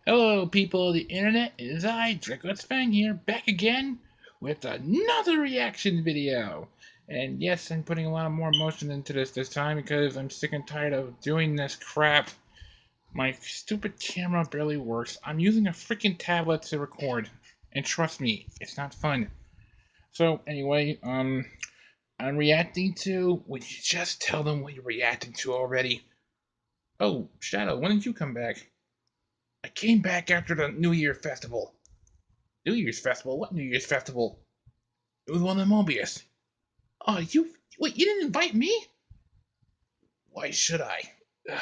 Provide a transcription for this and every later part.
Hello, people of the internet. It is I, Draco here, back again with another reaction video. And yes, I'm putting a lot more emotion into this time because I'm sick and tired of doing this crap. My stupid camera barely works. I'm using a freaking tablet to record, and trust me, it's not fun. So anyway, I'm reacting to. Would you just tell them what you're reacting to already? Oh, Shadow, when did you come back? I came back after the New Year festival. New Year's festival? What New Year's festival? It was one of the Mobius. Oh, wait, you didn't invite me? Why should I? Ugh.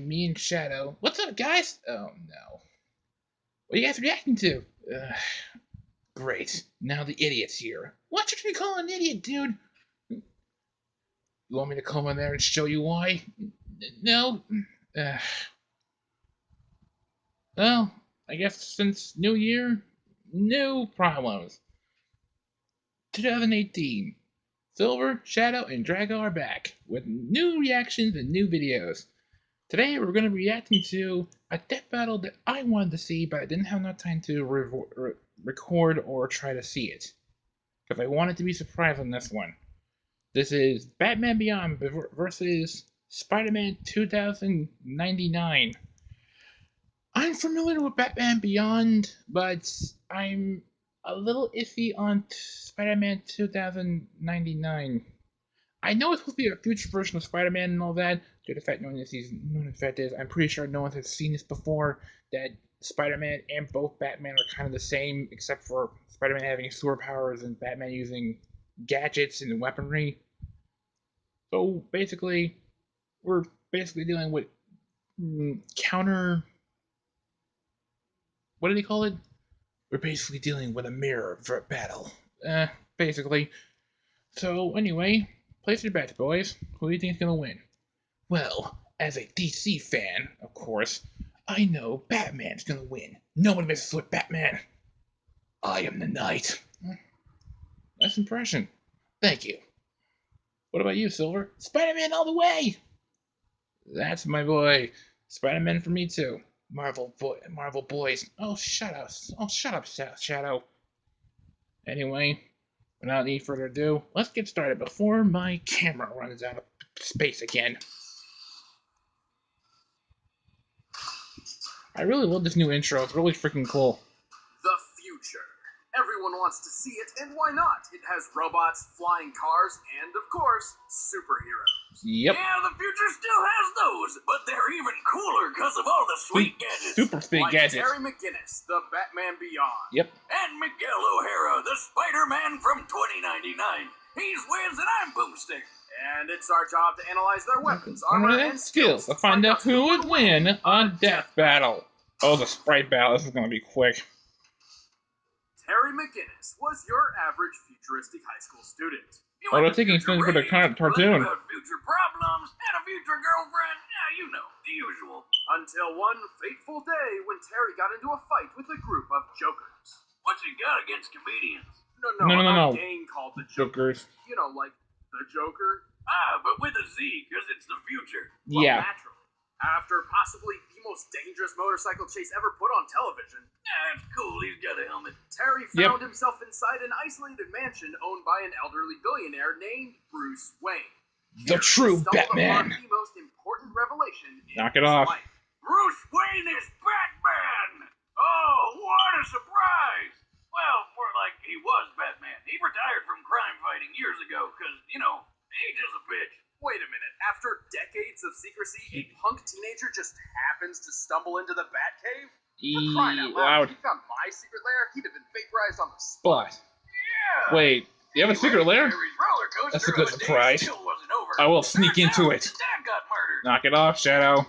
Me and Shadow. What's up, guys? Oh no. What are you guys reacting to? Ugh. Great. Now the idiot's here. What should we call an idiot, dude? You want me to come in there and show you why? No. Ugh. Well, I guess since New Year, new problems. 2018. Silver, Shadow, and Draco are back with new reactions and new videos. Today we're going to be reacting to a death battle that I wanted to see, but I didn't have enough time to record or try to see it. Because I wanted to be surprised on this one. This is Batman Beyond versus Spider-Man 2099. I'm familiar with Batman Beyond, but I'm a little iffy on Spider-Man 2099. I know it's supposed to be a future version of Spider-Man and all that. Due to the fact is, I'm pretty sure no one has seen this before. That Spider-Man and both Batman are kind of the same, except for Spider-Man having superpowers and Batman using gadgets and weaponry. So basically, we're basically dealing with counter. What do they call it? We're basically dealing with a mirror battle. Basically. So anyway, place your bets, boys. Who do you think is gonna win? Well, as a DC fan, of course, I know Batman's gonna win. No one messes with Batman. I am the knight. Nice impression. Thank you. What about you, Silver? Spider-Man all the way! That's my boy. Spider-Man for me too. Marvel boys. Oh, shut up. Oh, shut up, Shadow. Anyway, without any further ado, let's get started before my camera runs out of space again. I really love this new intro. It's really freaking cool. The future. Everyone wants to see it, and why not? It has robots, flying cars, and, of course, superheroes. Yep. Yeah, the future still has those, but they're even cooler because of all the sweet gadgets. Super sweet gadgets. Terry McGinnis, the Batman Beyond. Yep. And Miguel O'Hara, the Spider-Man from 2099. He's Wiz and I'm Boomstick. And it's our job to analyze their weapons, armor, and skills to find out who would win a death battle. Oh, the sprite battle. This is going to be quick. Terry McGinnis was your average futuristic high school student. Oh, they're taking things for the cartoon. About future problems and a future girlfriend. Yeah, you know, the usual. Until one fateful day when Terry got into a fight with a group of jokers. What's he got against comedians? No. A gang called the Jokers. You know, like the Joker. Ah, but with a Z, because it's the future. Well, yeah. Naturally. After possibly the most dangerous motorcycle chase ever put on television. That's cool, he's got a helmet. Terry found himself inside an isolated mansion owned by an elderly billionaire named Bruce Wayne. The true Batman. The most important revelation in Knock it off. Life. Bruce Wayne is Batman! Oh, what a surprise! Well, more like he was Batman. He retired from crime fighting years ago, because, you know, age is a bitch. Wait a minute, after decades of secrecy, a punk teenager just happens to stumble into the Batcave? For crying out loud, if he found my secret lair, he'd have been vaporized on the spot. Yeah! Wait, you have a secret lair? That's a good surprise. I will sneak into it. Dad got murdered. Knock it off, Shadow.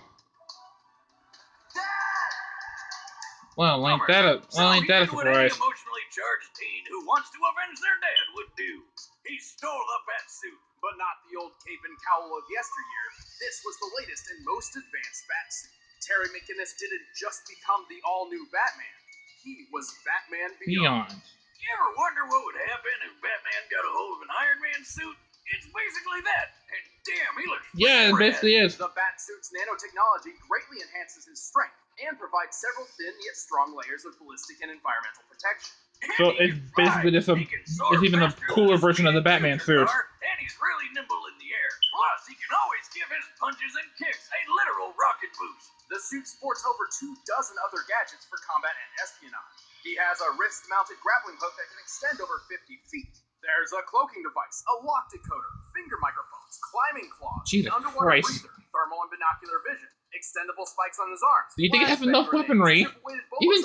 Well, ain't that a surprise? Emotionally charged teen who wants to avenge their dad would do. He stole the bat suit, but not the old cape and cowl of yesteryear. This was the latest and most advanced bat suit. Terry McGinnis didn't just become the all-new Batman. He was Batman Beyond. You ever wonder what would happen if Batman got a hold of an Iron Man suit? It's basically that, and Damn, he looks Yeah, it basically is. The Batsuit's nanotechnology greatly enhances his strength and provides several thin yet strong layers of ballistic and environmental protection. So it's basically just it's even a cooler version of the Batman suit. And he's really nimble in the air. Plus, he can always give his punches and kicks a literal rocket boost. The suit sports over 24 other gadgets for combat and espionage. He has a wrist-mounted grappling hook that can extend over 50 feet. There's a cloaking device, a lock decoder, finger microphones, climbing claws, Jesus an underwater Christ. breather, thermal and binocular vision, extendable spikes on his arms. Do you think it has enough weaponry? Even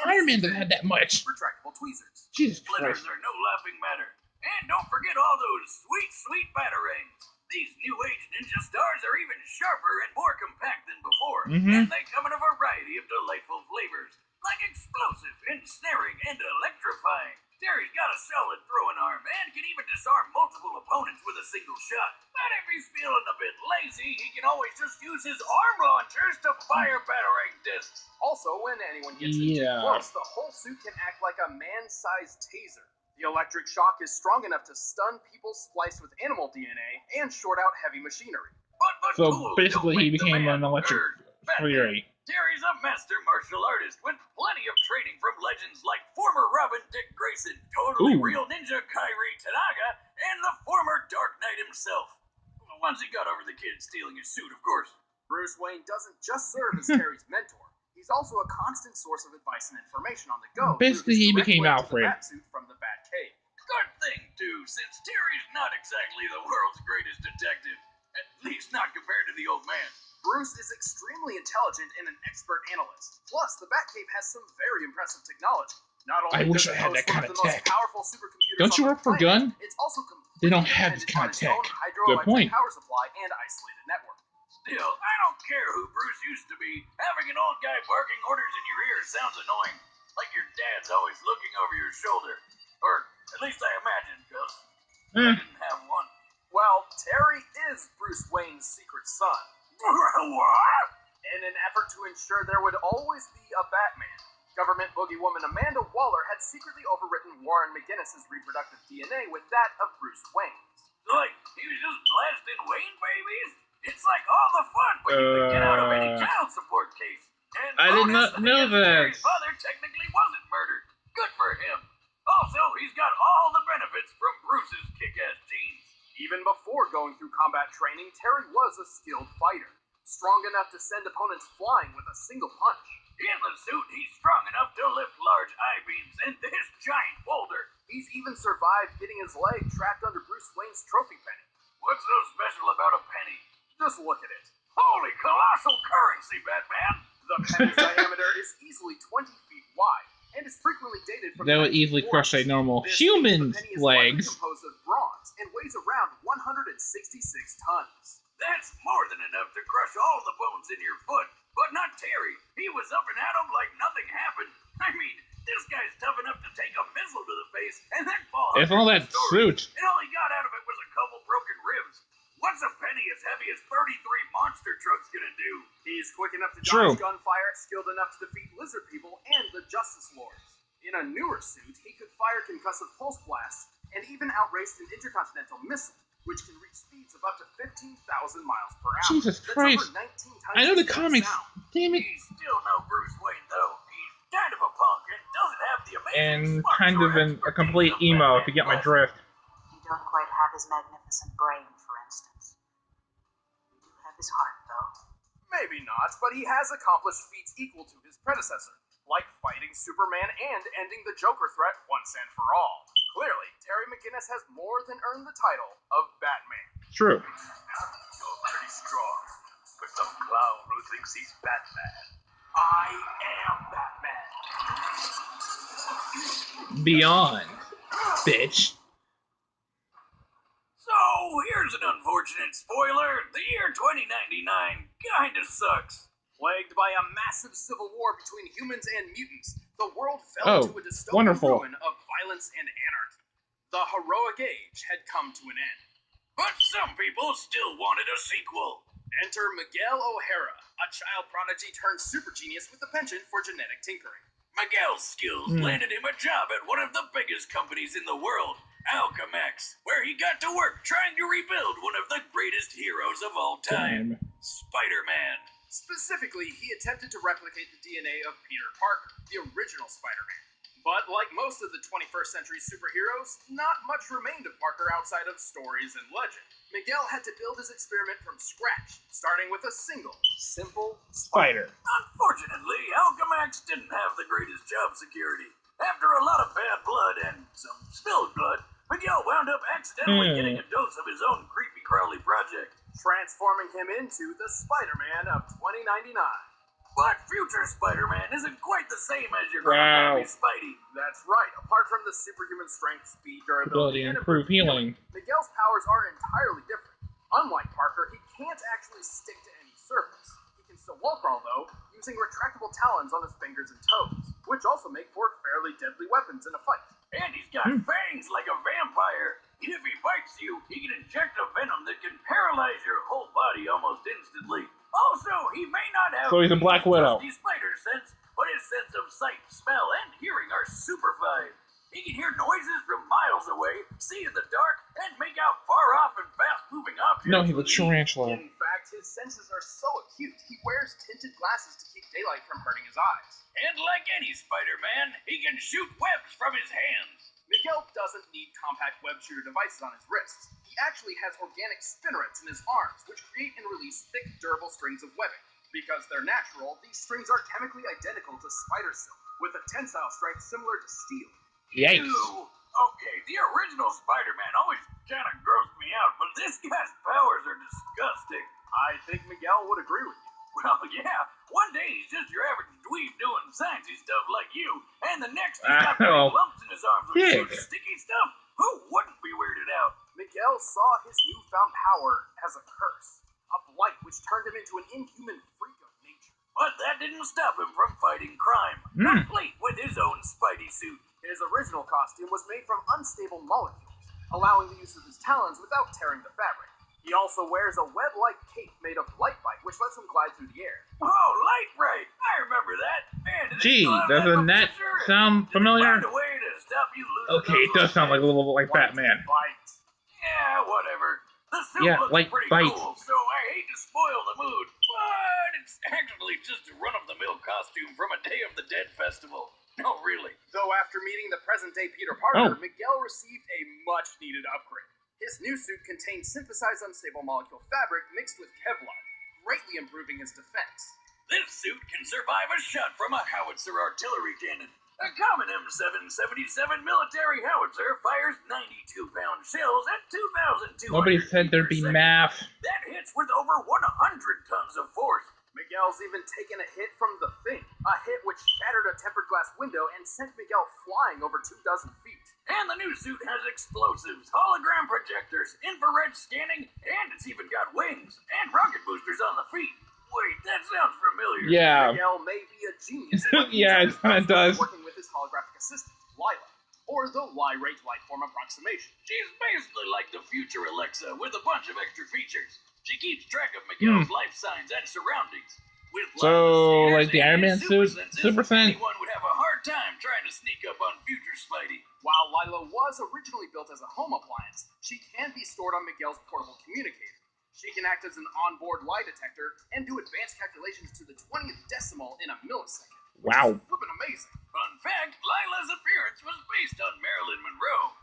Iron Man doesn't have that much. Retractable tweezers. Jesus Splitters Christ. are no laughing matter. And don't forget all those sweet, sweet batarangs. These new age ninja stars are even sharper and more compact than before. And they come in a variety of delightful flavors, like explosive, ensnaring, and electrifying. Terry's got a solid throwing arm and can even disarm multiple opponents with a single shot. But if he's feeling a bit lazy, he can always just use his arm launchers to fire batarang discs. Also, when anyone gets in too close, the whole suit can act like a man-sized taser. The electric shock is strong enough to stun people spliced with animal DNA and short out heavy machinery. But So tools basically don't he make the became man an electric Batman. fury. Terry's a master martial artist with plenty of training from legends like former Robin Dick Grayson, totally real ninja Kairi Tanaga, and the former Dark Knight himself. Once he got over the kid stealing his suit, of course. Bruce Wayne doesn't just serve as Terry's mentor. He's also a constant source of advice and information on the go. Basically, he became Alfred. The Batsuit from the Batcave. Good thing, too, since Terry's not exactly the world's greatest detective. At least not compared to the old man. Bruce is extremely intelligent and an expert analyst. Plus, the Batcave has some very impressive technology. Not only I wish I had that kind of tech. Don't you work for Gun? It's also They don't have this kind of tech. Good point. Power supply and isolated network. Still, I don't care who Bruce used to be. Having an old guy barking orders in your ear sounds annoying. Like your dad's always looking over your shoulder. Or at least I imagine, because I didn't have one. Well, Terry is Bruce Wayne's secret son. What? In an effort to ensure there would always be a Batman, government boogie woman Amanda Waller had secretly overwritten Warren McGinnis's reproductive DNA with that of Bruce Wayne's. Like, he was just blasting Wayne babies? It's like all the fun when you can get out of any child support case. And I did not know that. Terry's father technically wasn't murdered. Good for him. Also, he's got all the benefits from Bruce's kick-ass genes. Even before going through combat training, Terry was a skilled fighter, strong enough to send opponents flying with a single punch. In the suit, he's strong enough to lift large I-beams and this giant boulder. He's even survived getting his leg trapped under Bruce Wayne's trophy penny. What's so special about a penny? Just look at it. Holy colossal currency, Batman! The penny's diameter is easily 20 feet wide and is frequently dated from That would easily crush a normal human's legs. Composed of bronze and weighs around 166 tons. That's more than enough to crush all the bones in your foot. But not Terry. He was up and at him like nothing happened. I mean, this guy's tough enough to take a missile to the face and then fall. It's all that suit. And all he got out of it was a couple broken ribs. What's a penny as heavy as 33 monster trucks gonna do? He's quick enough to dodge gunfire, skilled enough to defeat lizard people and the Justice Lords. In a newer suit, he could fire concussive pulse blasts and even outrace an intercontinental missile, which can reach speeds of up to 15,000 miles per hour. Jesus Christ. I know the comics. Damn it. He's still no Bruce Wayne, though. He's kind of a punk and doesn't have the amazing And kind of a complete emo, if you get my drift. You don't quite have his magnificent brain, for instance. You do have his heart, though. Maybe not, but he has accomplished feats equal to his predecessor, like fighting Superman and ending the Joker threat once and for all. Clearly, Terry McGinnis has more than earned the title of Batman. True. You're pretty strong, but some clown who thinks he's Batman. I am Batman. Beyond, bitch. So, here's an unfortunate spoiler. The year 2099 kinda sucks. Plagued by a massive civil war between humans and mutants, the world fell into a dystopian ruin of violence and anarchy. The heroic age had come to an end. But some people still wanted a sequel. Enter Miguel O'Hara, a child prodigy turned super genius with a penchant for genetic tinkering. Miguel's skills landed him a job at one of the biggest companies in the world, Alchemax, where he got to work trying to rebuild one of the greatest heroes of all time, Spider-Man. Specifically, he attempted to replicate the DNA of Peter Parker, the original Spider-Man. But like most of the 21st century superheroes, not much remained of Parker outside of stories and legend. Miguel had to build his experiment from scratch, starting with a simple Spider. Unfortunately, Alchemax didn't have the greatest job security. After a lot of bad blood and some spilled blood, Miguel wound up accidentally getting a dose of his own creepy crawly project, transforming him into the Spider-Man of 2099. But future Spider-Man isn't quite the same as your happy Spidey. That's right. Apart from the superhuman strength, speed, durability, and improved healing, Miguel's powers are entirely different. Unlike Parker, he can't actually stick to any surface. He can still wall crawl, though, using retractable talons on his fingers and toes, which also make for fairly deadly weapons in a fight. And he's got fangs like a vampire. If he bites you, he can inject a venom that can paralyze your whole body almost instantly. Also, he may not have he's a Black Widow. Spider sense, but his sense of sight, smell, and hearing are super fine. He can hear noises from miles away, see in the dark, and make out far off and fast-moving objects. No, he's a tarantula. In fact, his senses are so acute, he wears tinted glasses to keep daylight from hurting his eyes. And like any Spider-Man, he can shoot webs from his hands. Miguel doesn't need compact web shooter devices on his wrists. He actually has organic spinnerets in his arms, which create and release thick, durable strings of webbing. Because they're natural, these strings are chemically identical to spider silk, with a tensile strength similar to steel. Yikes. Ew. Okay, the original Spider-Man always kind of grossed me out, but this guy's powers are disgusting. I think Miguel would agree with you. Well, yeah. One day he's just your average dweeb doing sciencey stuff like you, and the next he's got lumps in his arms with shooting sticky stuff. Who wouldn't be weirded out? Miguel saw his newfound power as a curse, a blight which turned him into an inhuman freak of nature. But that didn't stop him from fighting crime, complete with his own Spidey suit. His original costume was made from unstable molecules, allowing the use of his talons without tearing the fabric. He also wears a web-like cape made of light bite, which lets him glide through the air. Oh, light bright! I remember that. Man, gee, doesn't that sound familiar? Find a way to stop you losing Okay, it does sound like a little bit like Batman. Bite. Yeah, whatever. The suit looks like pretty bite. cool, so I hate to spoil the mood, but it's actually just a run-of-the-mill costume from a Day of the Dead festival. No, really. Though after meeting the present-day Peter Parker, Miguel received a much-needed upgrade. His new suit contained synthesized unstable molecule fabric mixed with Kevlar, greatly improving his defense. This suit can survive a shot from a howitzer artillery cannon. A common M777 military howitzer fires 92-pound shells at 2,200 Nobody said there'd be math. That hits with over 100 tons of force. Miguel's even taken a hit from the Thing, a hit which shattered a tempered glass window and sent Miguel flying over 2,000 feet. And the new suit has explosives, hologram projectors, infrared scanning, and it's even got wings and rocket boosters on the feet. Wait, that sounds familiar. Yeah. Miguel may be a genius. Yeah, it kind of does. Working with his holographic assistant, Lila, or the Y-rate light-form approximation. She's basically like the future Alexa with a bunch of extra features. She keeps track of Miguel's life signs and surroundings. With so, like the Iron Man suit, Super Sense. Anyone would have a hard time trying to sneak up on future Spidey. While Lila was originally built as a home appliance, she can be stored on Miguel's portable communicator. She can act as an onboard lie detector and do advanced calculations to the 20th decimal in a millisecond. Wow. Flippin' amazing. Fun fact, Lila's appearance was based on Marilyn Monroe.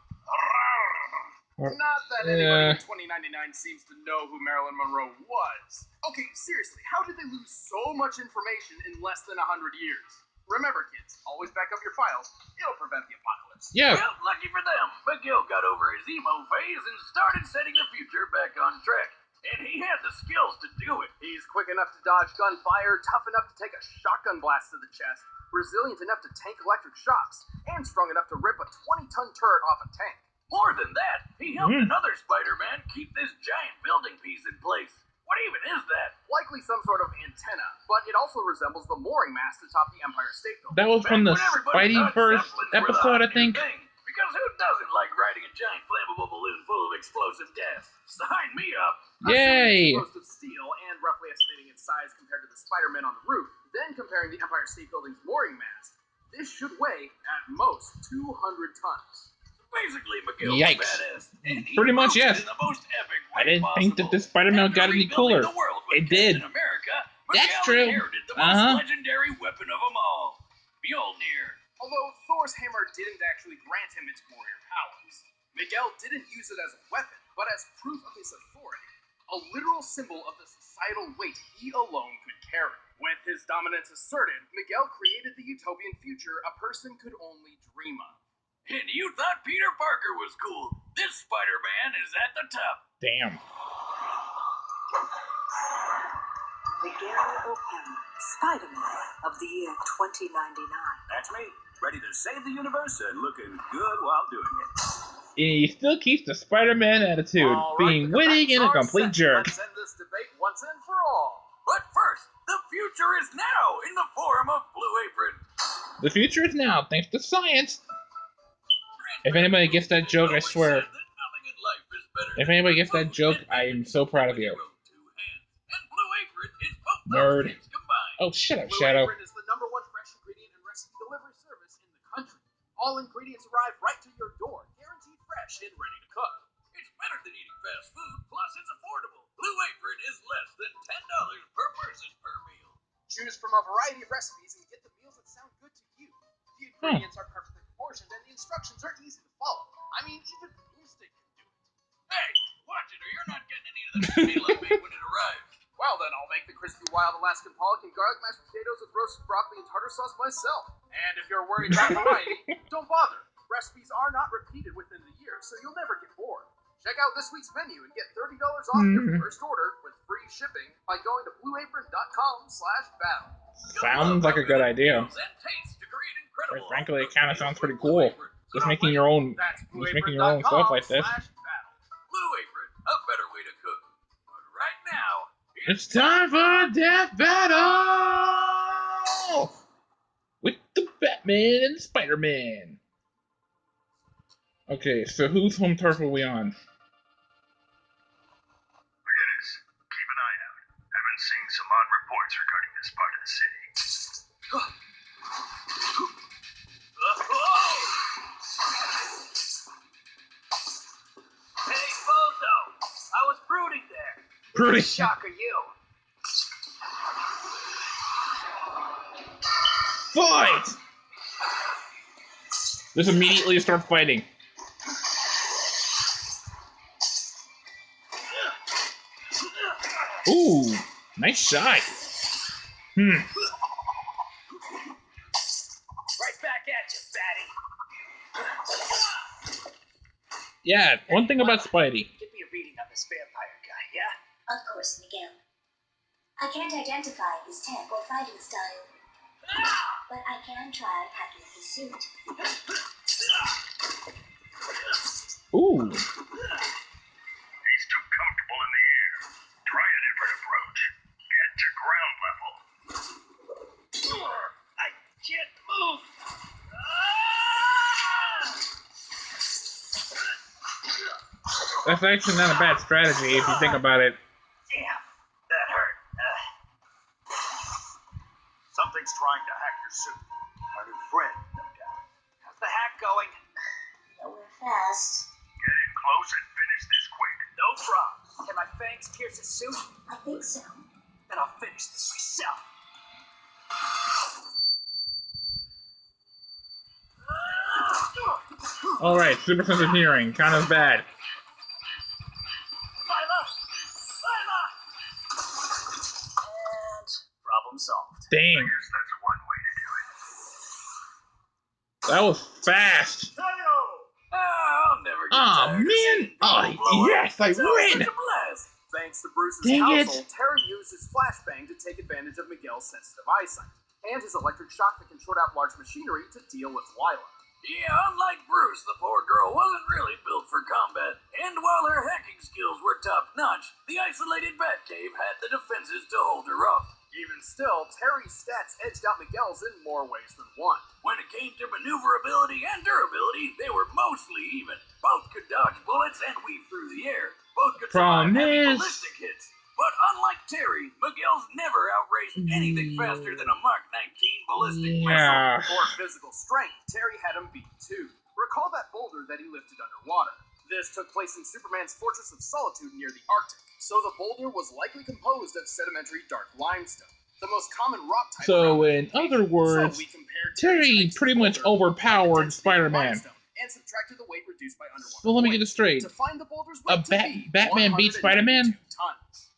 Not that anybody in 2099 seems to know who Marilyn Monroe was. Okay, seriously, how did they lose so much information in less than 100 years? Remember, kids, always back up your files. It'll prevent the apocalypse. Yeah. Well, lucky for them, Miguel got over his emo phase and started setting the future back on track. And he had the skills to do it. He's quick enough to dodge gunfire, tough enough to take a shotgun blast to the chest, resilient enough to tank electric shocks, and strong enough to rip a 20-ton turret off a tank. More than that, he helped another Spider-Man keep this giant building piece in place. What even is that? Likely some sort of antenna, but it also resembles the mooring mast atop the Empire State Building. That was from the Spideyverse episode, I think. Because who doesn't like riding a giant flammable balloon full of explosive gas? Sign me up! Yay! Explosive steel and roughly estimating its size compared to the Spider-Man on the roof, then comparing the Empire State Building's mooring mast, this should weigh, at most, 200 tons. Basically, Miguel's Yikes. badass. And he Pretty much, proved yes. it in the most epic way I didn't think that this Spider-Man got any cooler. It did. In America, That's Miguel true. inherited the most legendary weapon of them all, Mjolnir. Although Thor's hammer didn't actually grant him its warrior powers, Miguel didn't use it as a weapon, but as proof of his authority, a literal symbol of the societal weight he alone could carry. With his dominance asserted, Miguel created the utopian future a person could only dream of. And you thought Peter Parker was cool. This Spider-Man is at the top. Damn. Miguel O'Hara, Spiderman of the year 2099. That's me, ready to save the universe and looking good while doing it. He still keeps the Spider-Man attitude, being witty and a complete jerk. Let's end this debate once and for all. But first, the future is now in the form of Blue Apron. The future is now, thanks to science. If anybody gets that joke, I swear. If anybody gets that joke, I am so proud of you. Nerd. Oh, shut up, Shadow. Blue Apron is the #1 fresh ingredient and recipe delivery service in the country. All ingredients arrive right to your door, guaranteed fresh and ready to cook. It's better than eating fast food, plus it's affordable. Blue Apron is less than $10 per person per meal. Choose from a variety of recipes and get the meals that sound good to you. The ingredients are perfectly proportioned and the instructions are easy to follow. I mean, even the broomstick can do it. Hey, watch it or you're not getting any of the meal I make when it arrives. Well, then I'll make the crispy wild Alaskan pollock and garlic mashed potatoes with roasted broccoli and tartar sauce myself. And if you're worried about variety, don't bother. Recipes are not repeated within the year, so you'll never get bored. Check out this week's menu and get $30 off your first order with free shipping by going to blueapron.com/battle. Sounds like a good idea. Quite frankly, it kind of sounds pretty cool. Just making your own, stuff like this. Blue Apron, a better way to cook. But right now, It's time for a death battle with the Batman and Spider-Man. Okay, so whose home turf are we on? McGinnis, keep an eye out. I've been seeing some odd reports regarding this part of the city. Hey, Bozo! I was brooding there. Pretty. What shock are you? Fight! Just immediately start fighting. Ooh, nice shot. Right back at you, fatty. Yeah, one thing about Spidey. Give me a reading on this vampire guy, yeah? Of course, Miguel. I can't identify his tech or fighting style, but I can try hacking his suit. Ooh. He's too comfortable in the air. Try a different approach. Get to ground level. I can't move. That's actually not a bad strategy if you think about it. Damn, that hurt. Something's trying to hack your suit. Our new friend, no doubt. How's the hack going? Nowhere fast. Get in close and finish this quick. No problem. Can my fangs pierce his suit? I think so. Then I'll finish this myself. Alright, super sensitive hearing, kind of bad. And problem solved. Dang, I guess that's one way to do it. that was fast. I'll never get Aw, tired of man. seeing people Oh, blow up. yes, I Sounds win. like a blast. Thanks to Bruce's Dang it. counsel, Terry used his flashbang to take advantage of Miguel's sensitive eyesight, and his electric shock that can short out large machinery to deal with Lila. Yeah, unlike Bruce, the poor girl wasn't really built for combat. And while her hacking skills were top-notch, the isolated Batcave had the defenses to hold her off. Even still, Terry's stats edged out Miguel's in more ways than one. When it came to maneuverability and durability, they were mostly even. Both could dodge bullets and weave through the air. Both could survive heavy ballistic hits. But unlike Terry, Miguel's never outraced anything faster than a Mark 19 ballistic missile. Yeah. For physical strength, Terry had him beat too. Recall that boulder that he lifted underwater. This took place in Superman's Fortress of Solitude near the Arctic, so the boulder was likely composed of sedimentary dark limestone, the most common rock type. So, in other words, Terry pretty much overpowered Spider-Man. And subtracted the weight reduced by underwater. So let me get this straight. To find the boulder's weight Batman beat Spider-Man?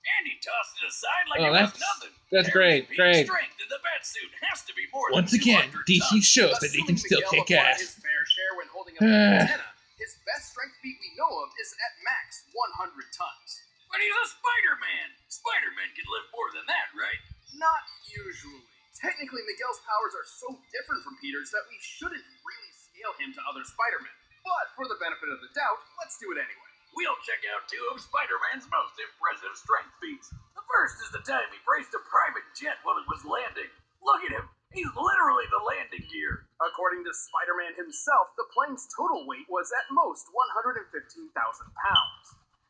And he tossed it aside like Oh, it was nothing. That's Terry's great, peak great. Strength in the Batsuit has to be more Once than again, 200 DC tons. shows that they can still kick ass. His fair share when holding up an antenna, his best strength feat we know of is at max 100 tons. But he's a Spider-Man. Spider-Man can lift more than that, right? Not usually. Technically, Miguel's powers are so different from Peter's that we shouldn't really scale him to other Spider-Men. But for the benefit of the doubt, let's do it anyway. We'll check out two of Spider-Man's most impressive strength feats. The first is the time he braced a private jet while it was landing. Look at him. He's literally the landing gear. According to Spider-Man himself, the plane's total weight was at most 115,000 pounds.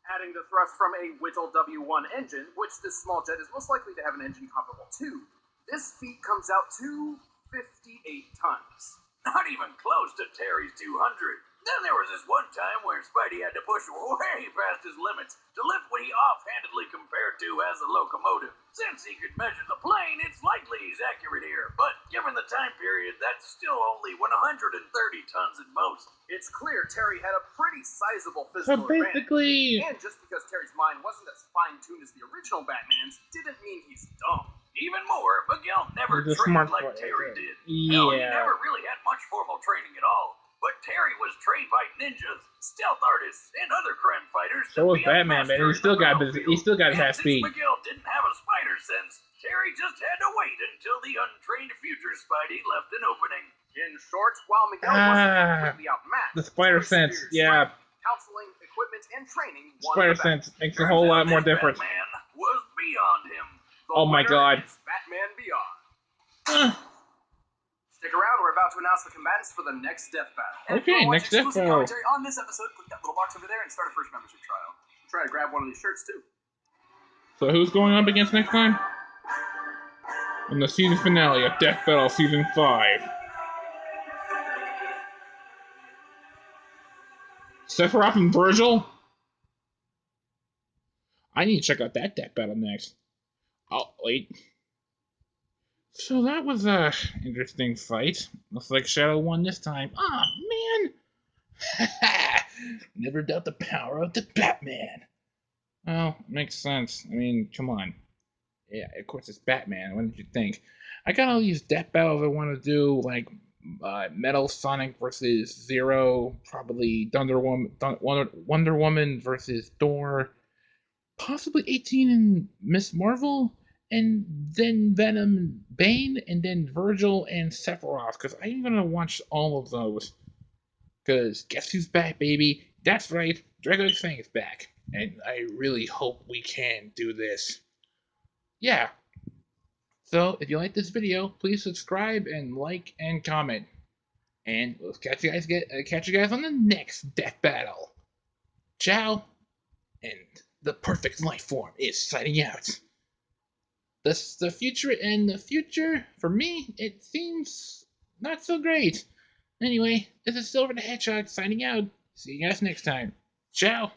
Adding the thrust from a Whittle W1 engine, which this small jet is most likely to have an engine comparable to, this feat comes out to 58 tons. Not even close to Terry's 200. Then there was this one time where Spidey had to push way past his limits to lift what he offhandedly compared to as a locomotive. Since he could measure the plane, it's likely he's accurate here, but given the time period, that's still only 130 tons at most. It's clear Terry had a pretty sizable So physical basically, advantage. And just because Terry's mind wasn't as fine-tuned as the original Batman's, didn't mean he's dumb. Even more, Miguel never He's a trained smart like boy, Terry okay. did. Hell, he Yeah. never really had much formal training at all. But Terry was trained by ninjas, stealth artists, and other crime fighters. So was Batman, man. He still got his ass beat. Since Miguel didn't have a spider sense, Terry just had to wait until the untrained future Spidey left an opening. In short, while Miguel wasn't completely outmatched, The spider Terry's sense, superior yeah. strength, counseling, equipment, and training won Spider the battle. sense makes a whole lot more This difference. Batman was beyond him. The Oh my winner God. is Batman Beyond. Stick around, we're about to announce the combatants for the next death battle. Okay, And if you wanna watch next death exclusive battle. commentary on this episode, click that little box over there and start a first membership trial. Try to grab one of these shirts too. So who's going up against next time? In the season finale of Death Battle Season 5. Sephiroth and Virgil? I need to check out that Death Battle next. Oh, wait. So that was a interesting fight. Looks like Shadow won this time. Aw, man! Never doubt the power of the Batman. Well, makes sense. I mean, come on. Yeah, of course it's Batman. What did you think? I got all these death battles I want to do, like Metal Sonic versus Zero, probably Wonder Woman versus Thor, possibly 18 and Miss Marvel, and then Venom and Bane, and then Virgil and Sephiroth, because I'm going to watch all of those. Because guess who's back, baby? That's right, Draco is back. And I really hope we can do this. Yeah. So, if you like this video, please subscribe and like and comment. And we'll catch you guys on the next death battle. Ciao. And the perfect life form is signing out. The future, for me, it seems not so great. Anyway, this is Silver the Hedgehog signing out. See you guys next time. Ciao.